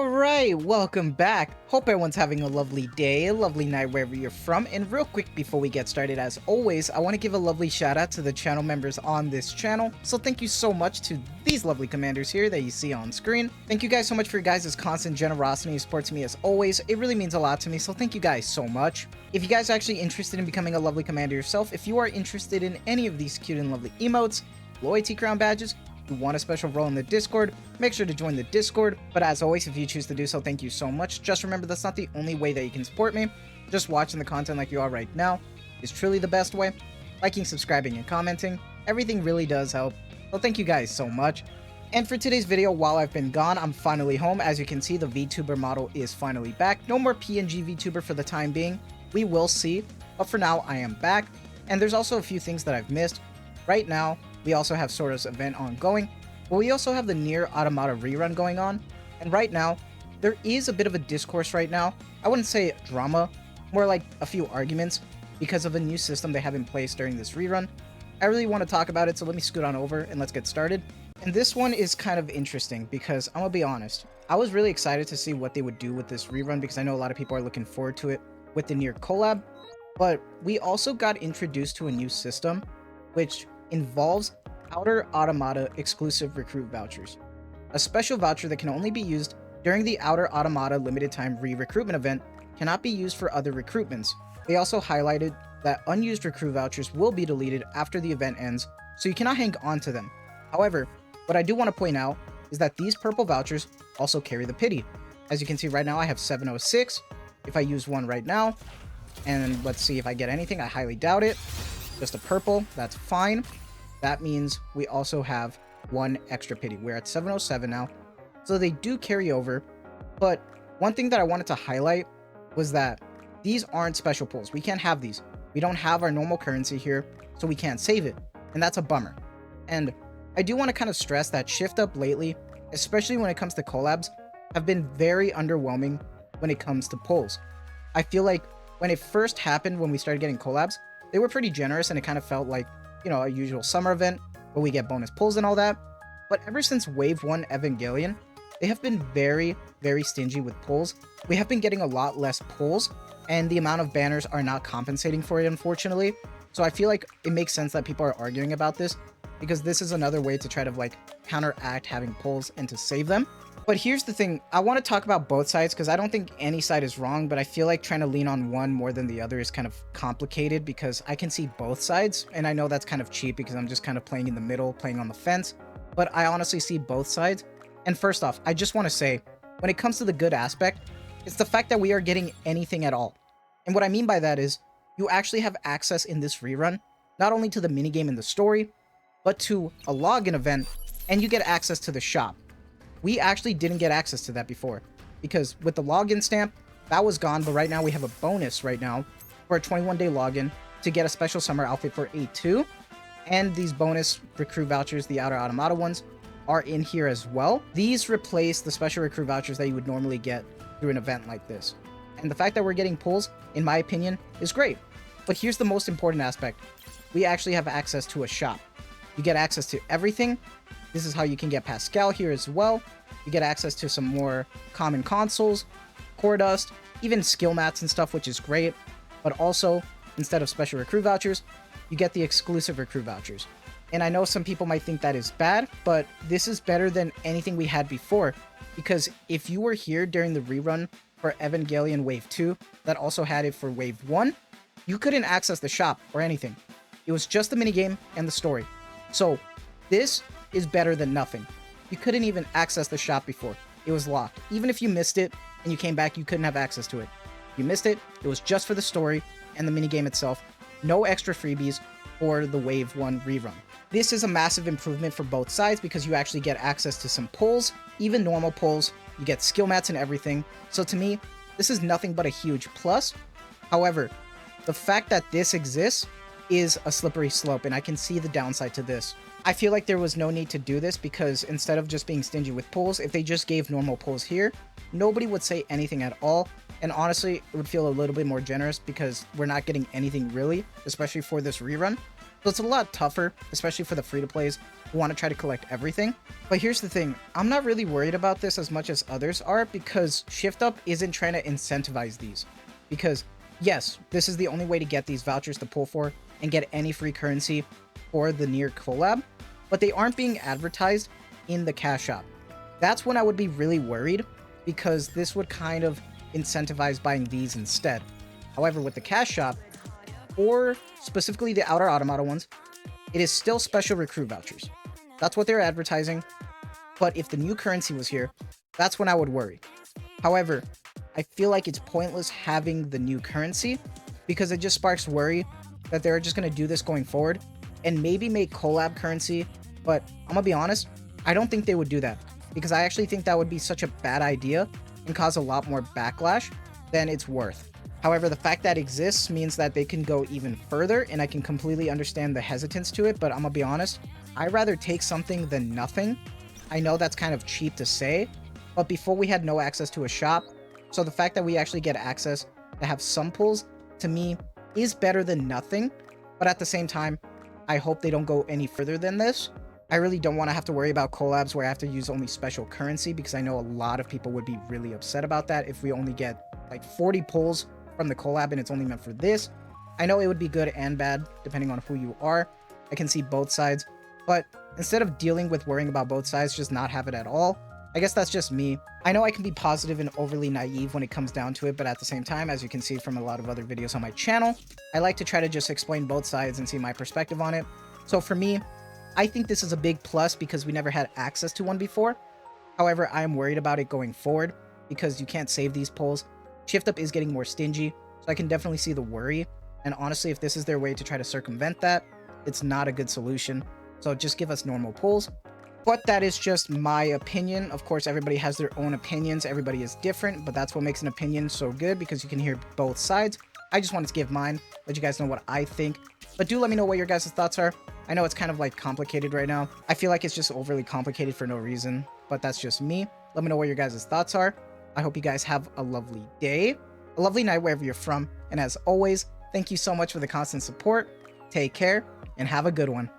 Alright, welcome back. Hope everyone's having a lovely day, a lovely night wherever you're from. And real quick before we get started, as always, I want to give a lovely shout out to the channel members on this channel. So thank you so much to these lovely commanders here that you see on screen. Thank you guys so much for your guys' constant generosity and support to me as always. It really means a lot to me, so thank you guys so much. If you guys are actually interested in becoming a lovely commander yourself, if you are interested in any of these cute and lovely emotes, loyalty crown badges, you want a special role in the Discord, make sure to join the Discord. But as always, if you choose to do so, thank you so much. Just remember, that's not the only way that you can support me. Just watching the content like you are right now is truly the best way. Liking, subscribing, and commenting, everything really does help. So thank you guys so much. And for today's video, while I've been gone, I'm finally home. As you can see, the Vtuber model is finally back. No more PNG Vtuber for the time being. We will see. But for now, I am back. And there's also a few things that I've missed. Right now, we also have Sora's event ongoing, but we also have the Nier Automata rerun going on. And right now, there is a bit of a discourse right now. I wouldn't say drama, more like a few arguments because of a new system they have in place during this rerun. I really want to talk about it, so let me scoot on over and let's get started. And this one is kind of interesting because I'm gonna be honest, I was really excited to see what they would do with this rerun because I know a lot of people are looking forward to it with the Nier collab. But we also got introduced to a new system, which involves Outer Automata exclusive recruit vouchers, a special voucher that can only be used during the Outer Automata limited time re-recruitment event, cannot be used for other recruitments. They also highlighted that unused recruit vouchers will be deleted after the event ends, so you cannot hang on to them. However, what I do want to point out is that these purple vouchers also carry the pity. As you can see right now, I have 706. If I use one right now, and let's see if I get anything, I highly doubt it. Just a purple, that's fine. That means we also have one extra pity. We're at 707 now, so they do carry over. But one thing that I wanted to highlight was that these aren't special pulls. We can't have these. We don't have our normal currency here, so we can't save it, and that's a bummer. And I do want to kind of stress that Shift Up lately, especially when it comes to collabs, have been very underwhelming when it comes to pulls. I feel like when it first happened, when we started getting collabs, they were pretty generous and it kind of felt like, you know, a usual summer event where we get bonus pulls and all that. But ever since Wave 1 Evangelion, they have been very, very stingy with pulls. We have been getting a lot less pulls, and the amount of banners are not compensating for it, unfortunately. So I feel like it makes sense that people are arguing about this, because this is another way to try to like counteract having pulls and to save them. But here's the thing, I want to talk about both sides because I don't think any side is wrong, but I feel like trying to lean on one more than the other is kind of complicated because I can see both sides, and I know that's kind of cheap because I'm just kind of playing in the middle, playing on the fence, but I honestly see both sides. And first off, I just want to say, when it comes to the good aspect, it's the fact that we are getting anything at all. And what I mean by that is, you actually have access in this rerun, not only to the minigame in the story, but to a login event, and you get access to the shop. We actually didn't get access to that before, because with the login stamp, that was gone, but right now we have a bonus right now for a 21-day login to get a special summer outfit for A2, and these bonus recruit vouchers, the Outer Automata ones, are in here as well. These replace the special recruit vouchers that you would normally get through an event like this. And the fact that we're getting pulls, in my opinion, is great. But here's the most important aspect. We actually have access to a shop. You get access to everything. This is how you can get Pascal here as well. You get access to some more common consoles, core dust, even skill mats and stuff, which is great. But also, instead of special recruit vouchers, you get the exclusive recruit vouchers. And I know some people might think that is bad, but this is better than anything we had before. Because if you were here during the rerun for Evangelion Wave 2, that also had it for Wave 1, you couldn't access the shop or anything. It was just the minigame and the story. So, this is better than nothing. You couldn't even access the shop before. It was locked. Even if you missed it and you came back, you couldn't have access to it. You missed it, it was just for the story and the minigame itself. No extra freebies for the Wave 1 rerun. This is a massive improvement for both sides because you actually get access to some pulls, even normal pulls. You get skill mats and everything. So to me, this is nothing but a huge plus. However, the fact that this exists is a slippery slope, and I can see the downside to this. I feel like there was no need to do this because instead of just being stingy with pulls, if they just gave normal pulls here, nobody would say anything at all. And honestly, it would feel a little bit more generous because we're not getting anything really, especially for this rerun. So it's a lot tougher, especially for the free-to-plays who want to try to collect everything. But here's the thing, I'm not really worried about this as much as others are because ShiftUp isn't trying to incentivize these. Because yes, this is the only way to get these vouchers to pull for and get any free currency for the near collab, but they aren't being advertised in the cash shop. That's when I would be really worried because this would kind of incentivize buying these instead. However, with the cash shop, or specifically the outer automata ones, it is still special recruit vouchers. That's what they're advertising, but if the new currency was here, that's when I would worry. However, I feel like it's pointless having the new currency because it just sparks worry that they're just going to do this going forward and maybe make collab currency, but I'm gonna be honest, I don't think they would do that because I actually think that would be such a bad idea and cause a lot more backlash than it's worth. However, the fact that it exists means that they can go even further, and I can completely understand the hesitance to it, but I'm gonna be honest, I'd rather take something than nothing. I know that's kind of cheap to say, but before we had no access to a shop, so the fact that we actually get access to have some pulls, to me, is better than nothing, but at the same time, I hope they don't go any further than this. I really don't want to have to worry about collabs where I have to use only special currency because I know a lot of people would be really upset about that if we only get like 40 pulls from the collab and it's only meant for this. I know it would be good and bad depending on who you are. I can see both sides, but instead of dealing with worrying about both sides, just not have it at all. I guess that's just me. I know I can be positive and overly naive when it comes down to it, but at the same time, as you can see from a lot of other videos on my channel, I like to try to just explain both sides and see my perspective on it. So for me, I think this is a big plus because we never had access to one before. However, I am worried about it going forward because you can't save these pulls. ShiftUp is getting more stingy, so I can definitely see the worry. And honestly, if this is their way to try to circumvent that, it's not a good solution. So just give us normal pulls. But that is just my opinion. Of course, everybody has their own opinions. Everybody is different, but that's what makes an opinion so good because you can hear both sides. I just wanted to give mine, let you guys know what I think. But do let me know what your guys' thoughts are. I know it's kind of like complicated right now. I feel like it's just overly complicated for no reason, but that's just me. Let me know what your guys' thoughts are. I hope you guys have a lovely day, a lovely night wherever you're from. And as always, thank you so much for the constant support. Take care and have a good one.